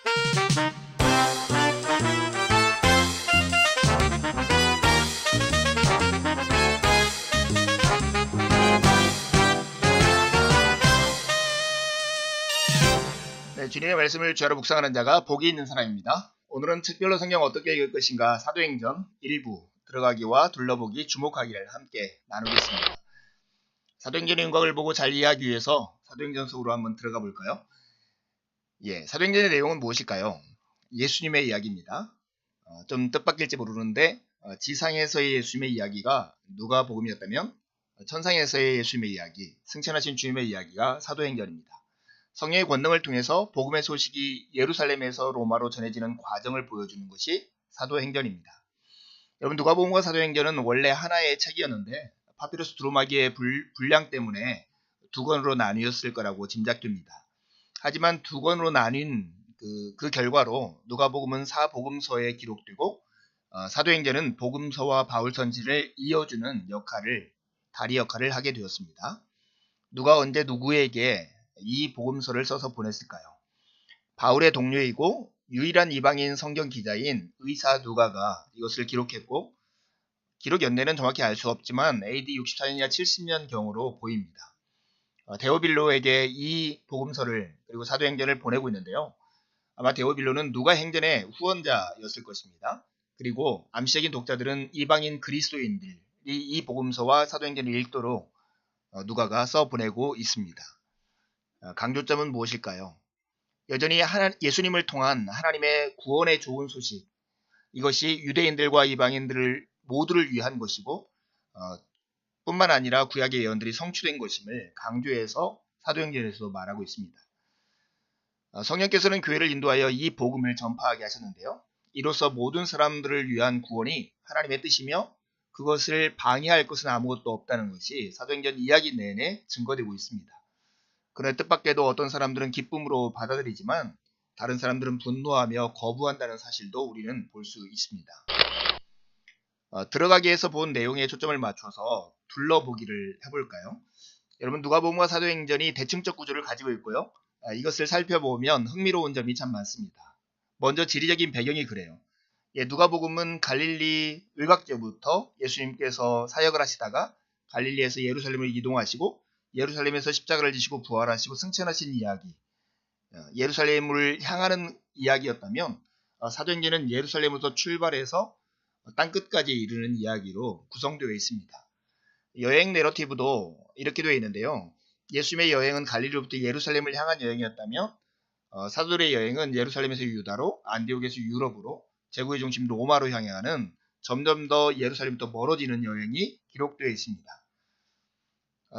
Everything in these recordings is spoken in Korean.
네, 주님의 말씀을 주야로 묵상하는 자가 복이 있는 사람입니다. 오늘은 특별로 성경 어떻게 읽을 것인가 사도행전 1부 들어가기와 둘러보기 주목하기를 함께 나누겠습니다. 사도행전의 윤곽을 보고 잘 이해하기 위해서 사도행전 속으로 한번 들어가 볼까요? 사도행전의 내용은 무엇일까요? 예수님의 이야기입니다. 좀 뜻밖일지 모르는데 지상에서의 예수님의 이야기가 누가복음이었다면 천상에서의 예수님의 이야기, 승천하신 주님의 이야기가 사도행전입니다. 성령의 권능을 통해서 복음의 소식이 예루살렘에서 로마로 전해지는 과정을 보여주는 것이 사도행전입니다. 여러분, 누가복음과 사도행전은 원래 하나의 책이었는데 파피루스 두루마기의 분량 때문에 두 권으로 나뉘었을 거라고 짐작됩니다. 하지만 두 권으로 나뉜 그 결과로 누가복음은 사복음서에 기록되고 사도행전은 복음서와 바울 선지를 이어주는 다리 역할을 하게 되었습니다. 누가 언제 누구에게 이 복음서를 써서 보냈을까요? 바울의 동료이고 유일한 이방인 성경 기자인 의사 누가가 이것을 기록했고, 기록 연대는 정확히 알 수 없지만 AD 64년이나 70년 경으로 보입니다. 데오빌로에게 이 복음서를 그리고 사도행전을 보내고 있는데요. 아마 데오빌로는 누가 행전의 후원자였을 것입니다. 그리고 암시적인 독자들은 이방인 그리스도인들이 이 복음서와 사도행전을 읽도록 누가가 써보내고 있습니다. 강조점은 무엇일까요? 여전히 예수님을 통한 하나님의 구원의 좋은 소식, 이것이 유대인들과 이방인들을 모두를 위한 것이고 뿐만 아니라 구약의 예언들이 성취된 것임을 강조해서 사도행전에서도 말하고 있습니다. 성령께서는 교회를 인도하여 이 복음을 전파하게 하셨는데요. 이로써 모든 사람들을 위한 구원이 하나님의 뜻이며 그것을 방해할 것은 아무것도 없다는 것이 사도행전 이야기 내내 증거되고 있습니다. 그러나 뜻밖에도 어떤 사람들은 기쁨으로 받아들이지만 다른 사람들은 분노하며 거부한다는 사실도 우리는 볼 수 있습니다. 들어가기에서 본 내용에 초점을 맞춰서 둘러보기를 해볼까요? 여러분, 누가복음과 사도행전이 대칭적 구조를 가지고 있고요. 이것을 살펴보면 흥미로운 점이 참 많습니다. 먼저 지리적인 배경이 그래요. 누가복음은 갈릴리 외곽지역부터 예수님께서 사역을 하시다가 갈릴리에서 예루살렘을 이동하시고 예루살렘에서 십자가를 지시고 부활하시고 승천하신 이야기, 예루살렘을 향하는 이야기였다면 사도행전은 예루살렘에서 출발해서 땅끝까지 이르는 이야기로 구성되어 있습니다. 여행 내러티브도 이렇게 되어 있는데요. 예수님의 여행은 갈릴리로부터 예루살렘을 향한 여행이었다면 사도들의 여행은 예루살렘에서 유다로, 안디옥에서 유럽으로, 제국의 중심 로마로 향하는 점점 더 예루살렘부터 멀어지는 여행이 기록되어 있습니다.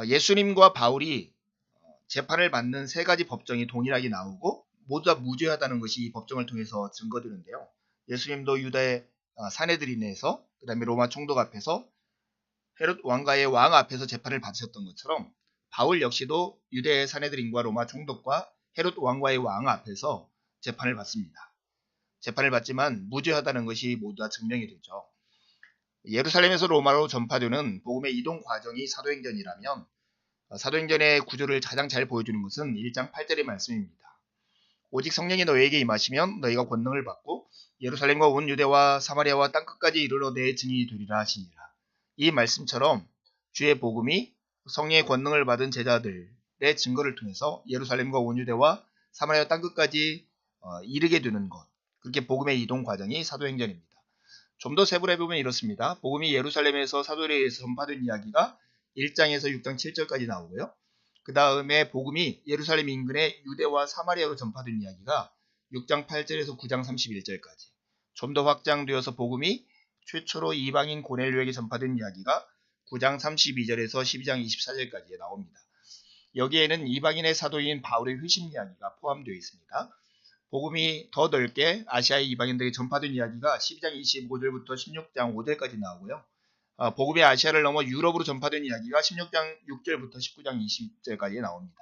예수님과 바울이 재판을 받는 세 가지 법정이 동일하게 나오고 모두 다 무죄하다는 것이 이 법정을 통해서 증거되는데요. 예수님도 유다의 사내들인에서, 그 다음에 로마 총독 앞에서, 헤롯 왕가의 왕 앞에서 재판을 받으셨던 것처럼 바울 역시도 유대의 사내들인과 로마 총독과 헤롯 왕과의 왕 앞에서 재판을 받습니다. 재판을 받지만 무죄하다는 것이 모두 다 증명이 되죠. 예루살렘에서 로마로 전파되는 복음의 이동 과정이 사도행전이라면 사도행전의 구조를 가장 잘 보여주는 것은 1장 8절의 말씀입니다. 오직 성령이 너희에게 임하시면 너희가 권능을 받고 예루살렘과 온 유대와 사마리아와 땅끝까지 이르러 내 증인이 되리라 하시니라. 이 말씀처럼 주의 복음이 성령의 권능을 받은 제자들의 증거를 통해서 예루살렘과 온 유대와 사마리아 땅끝까지 이르게 되는 것, 그렇게 복음의 이동 과정이 사도행전입니다. 좀 더 세부를 해보면 이렇습니다. 복음이 예루살렘에서 사도들에 의해서 전파된 이야기가 1장에서 6장 7절까지 나오고요. 그 다음에 복음이 예루살렘 인근의 유대와 사마리아로 전파된 이야기가 6장 8절에서 9장 31절까지, 좀 더 확장되어서 복음이 최초로 이방인 고넬료에게 전파된 이야기가 9장 32절에서 12장 24절까지 나옵니다. 여기에는 이방인의 사도인 바울의 회심 이야기가 포함되어 있습니다. 복음이 더 넓게 아시아의 이방인들에게 전파된 이야기가 12장 25절부터 16장 5절까지 나오고요. 복음이 아시아를 넘어 유럽으로 전파된 이야기가 16장 6절부터 19장 20절까지 나옵니다.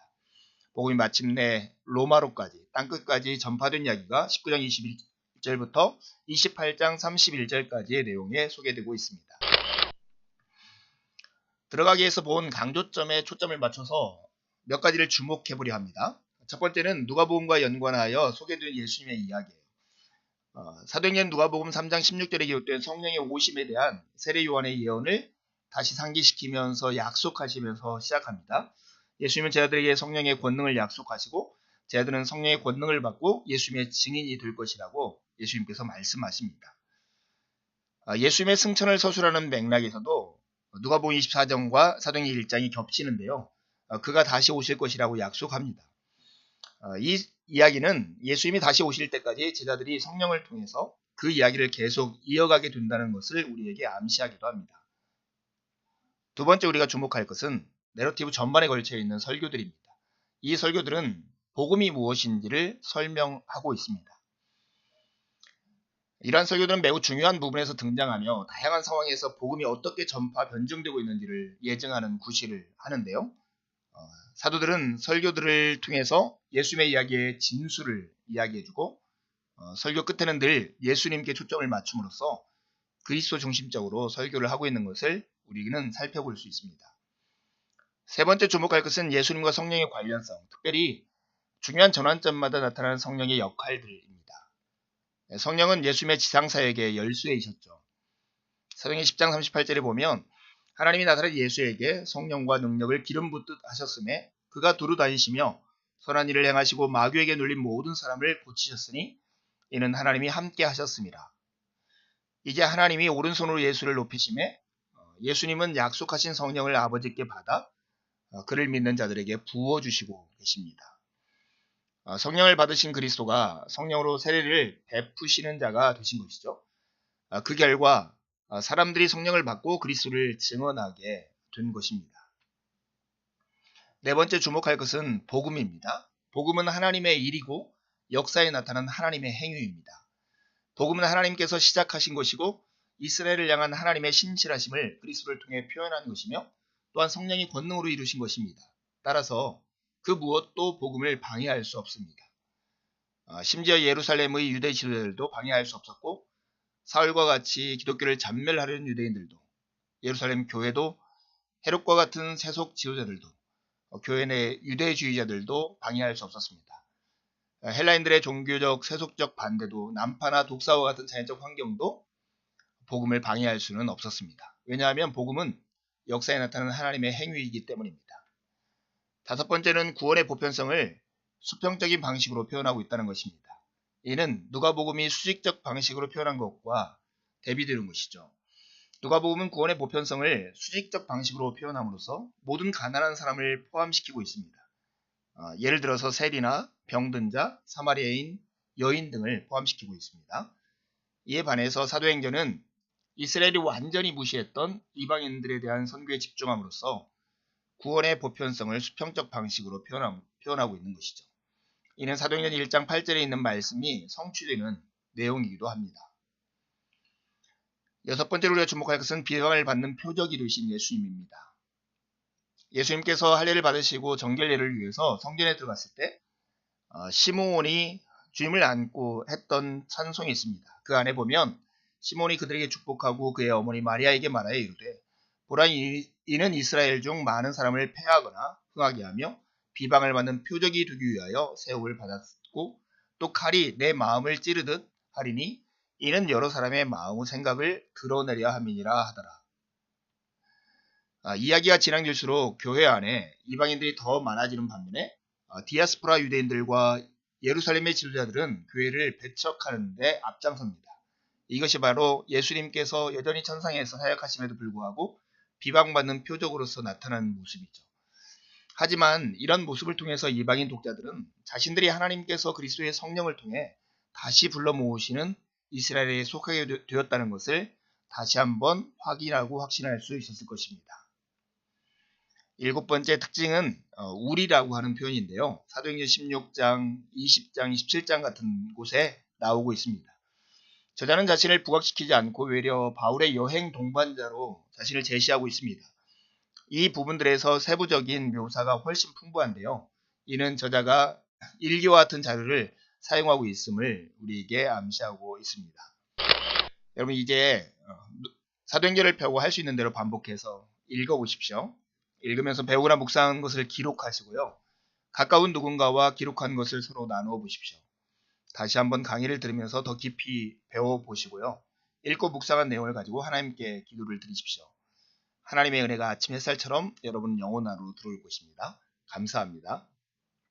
복음이 마침내 로마로까지, 땅끝까지 전파된 이야기가 19장 21절부터 28장 31절까지의 내용에 소개되고 있습니다. 들어가기 위해서 본 강조점에 초점을 맞춰서 몇 가지를 주목해 보려 합니다. 첫 번째는 누가복음과 연관하여 소개된 예수님의 이야기예요. 사도행전 누가복음 3장 16절에 기록된 성령의 오심에 대한 세례 요한의 예언을 다시 상기시키면서 약속하시면서 시작합니다. 예수님은 제자들에게 성령의 권능을 약속하시고 제자들은 성령의 권능을 받고 예수님의 증인이 될 것이라고 예수님께서 말씀하십니다. 예수님의 승천을 서술하는 맥락에서도 누가복음 24장과 사도행전 1장이 겹치는데요. 그가 다시 오실 것이라고 약속합니다. 이 이야기는 예수님이 다시 오실 때까지 제자들이 성령을 통해서 그 이야기를 계속 이어가게 된다는 것을 우리에게 암시하기도 합니다. 두 번째 우리가 주목할 것은 내러티브 전반에 걸쳐 있는 설교들입니다. 이 설교들은 복음이 무엇인지를 설명하고 있습니다. 이러한 설교들은 매우 중요한 부분에서 등장하며 다양한 상황에서 복음이 어떻게 전파 변증되고 있는지를 예증하는 구실을 하는데요. 사도들은 설교들을 통해서 예수님의 이야기의 진수를 이야기해주고 설교 끝에는 늘 예수님께 초점을 맞춤으로써 그리스도 중심적으로 설교를 하고 있는 것을 우리는 살펴볼 수 있습니다. 세 번째 주목할 것은 예수님과 성령의 관련성, 특별히 중요한 전환점마다 나타나는 성령의 역할들입니다. 성령은 예수님의 지상사역의 열쇠이셨죠. 사도행전 10장 38절에 보면 하나님이 나사렛 예수에게 성령과 능력을 기름 붓듯 하셨음에 그가 두루 다니시며 선한 일을 행하시고 마귀에게 눌린 모든 사람을 고치셨으니 이는 하나님이 함께 하셨습니다. 이제 하나님이 오른손으로 예수를 높이심에 예수님은 약속하신 성령을 아버지께 받아 그를 믿는 자들에게 부어주시고 계십니다. 성령을 받으신 그리스도가 성령으로 세례를 베푸시는 자가 되신 것이죠. 그 결과 사람들이 성령을 받고 그리스도를 증언하게 된 것입니다. 네 번째 주목할 것은 복음입니다. 복음은 하나님의 일이고 역사에 나타난 하나님의 행위입니다. 복음은 하나님께서 시작하신 것이고 이스라엘을 향한 하나님의 신실하심을 그리스도를 통해 표현한 것이며 또한 성령이 권능으로 이루신 것입니다. 따라서 그 무엇도 복음을 방해할 수 없습니다. 심지어 예루살렘의 유대 지도자들도 방해할 수 없었고 사울과 같이 기독교를 잔멸하려는 유대인들도 예루살렘 교회도 헤롯과 같은 세속 지도자들도 교회 내 유대주의자들도 방해할 수 없었습니다. 헬라인들의 종교적 세속적 반대도 난파나 독사와 같은 자연적 환경도 복음을 방해할 수는 없었습니다. 왜냐하면 복음은 역사에 나타나는 하나님의 행위이기 때문입니다. 다섯 번째는 구원의 보편성을 수평적인 방식으로 표현하고 있다는 것입니다. 이는 누가복음이 수직적 방식으로 표현한 것과 대비되는 것이죠. 누가복음은 구원의 보편성을 수직적 방식으로 표현함으로써 모든 가난한 사람을 포함시키고 있습니다. 예를 들어서 세리나 병든 자, 사마리아인, 여인 등을 포함시키고 있습니다. 이에 반해서 사도행전은 이스라엘이 완전히 무시했던 이방인들에 대한 선교에 집중함으로써 구원의 보편성을 수평적 방식으로 표현하고 있는 것이죠. 이는 사도행전 1장 8절에 있는 말씀이 성취되는 내용이기도 합니다. 여섯 번째로 우리가 주목할 것은 비방을 받는 표적이 되신 예수님입니다. 예수님께서 할례를 받으시고 정결례를 위해서 성전에 들어갔을 때 시므온이 주임을 안고 했던 찬송이 있습니다. 그 안에 보면 시므온이 그들에게 축복하고 그의 어머니 마리아에게 말하여 이르되 보라 이는 이스라엘 중 많은 사람을 패하거나 흥하게 하며 비방을 받는 표적이 되기 위하여 세움을 받았고 또 칼이 내 마음을 찌르듯 하리니 이는 여러 사람의 마음의 생각을 드러내려 함이니라 하더라. 이야기가 진행될수록 교회 안에 이방인들이 더 많아지는 반면에 디아스포라 유대인들과 예루살렘의 지도자들은 교회를 배척하는 데 앞장섭니다. 이것이 바로 예수님께서 여전히 천상에서 사역하심에도 불구하고 비방받는 표적으로서 나타나는 모습이죠. 하지만 이런 모습을 통해서 이방인 독자들은 자신들이 하나님께서 그리스도의 성령을 통해 다시 불러 모으시는 이스라엘에 속하게 되었다는 것을 다시 한번 확인하고 확신할 수 있었을 것입니다. 일곱 번째 특징은 우리라고 하는 표현인데요. 사도행전 16장, 20장, 27장 같은 곳에 나오고 있습니다. 저자는 자신을 부각시키지 않고 외려 바울의 여행 동반자로 자신을 제시하고 있습니다. 이 부분들에서 세부적인 묘사가 훨씬 풍부한데요. 이는 저자가 일기와 같은 자료를 사용하고 있음을 우리에게 암시하고 있습니다. 여러분 이제 사도행전을 펴고 할 수 있는 대로 반복해서 읽어보십시오. 읽으면서 배우거나 묵상한 것을 기록하시고요. 가까운 누군가와 기록한 것을 서로 나누어 보십시오. 다시 한번 강의를 들으면서 더 깊이 배워보시고요. 읽고 묵상한 내용을 가지고 하나님께 기도를 드리십시오. 하나님의 은혜가 아침 햇살처럼 여러분 영혼 안으로 들어올 것입니다. 감사합니다.